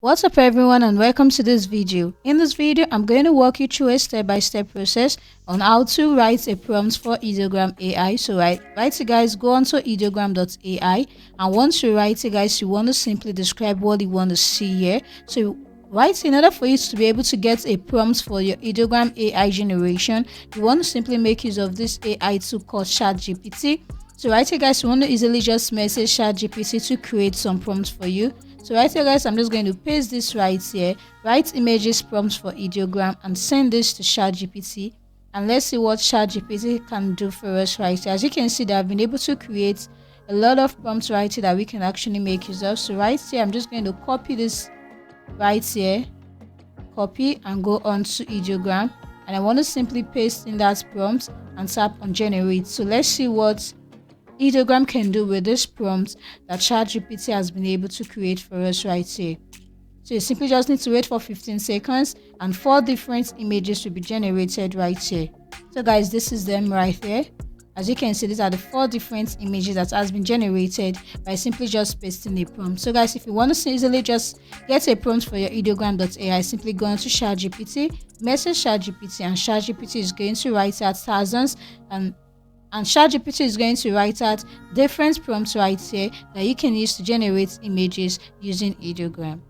What's up everyone, and welcome to this video. In this video, I'm going to walk you through a step-by-step process on how to write a prompt for ideogram AI. So right it guys, go on to ideogram.ai, and once you write it guys, you want to simply describe what you want to see here. So right, in order for you to be able to get a prompt for your ideogram AI generation, you want to simply make use of this AI tool called ChatGPT. So right here guys, you want to easily just message ChatGPT to create some prompts for you. So right here guys, I'm just going to paste this right here, write images prompts for ideogram, and send this to ChatGPT, and let's see what ChatGPT can do for us right here. As you can see, that I've been able to create a lot of prompts right here that we can actually make use of. So right here, I'm just going to copy this right here, copy, and go on to ideogram, and I want to simply paste in that prompt and tap on generate. So let's see what ideogram can do with this prompt that ChatGPT has been able to create for us right here. So you simply just need to wait for 15 seconds and 4 different images will be generated right here. So guys, this is them right there. As you can see, these are the 4 different images that has been generated by simply just pasting a prompt. So guys, if you want to easily just get a prompt for your ideogram.ai, simply go into ChatGPT, message ChatGPT, and ChatGPT is going to write out thousands and ChatGPT is going to write out different prompts right here that you can use to generate images using ideogram.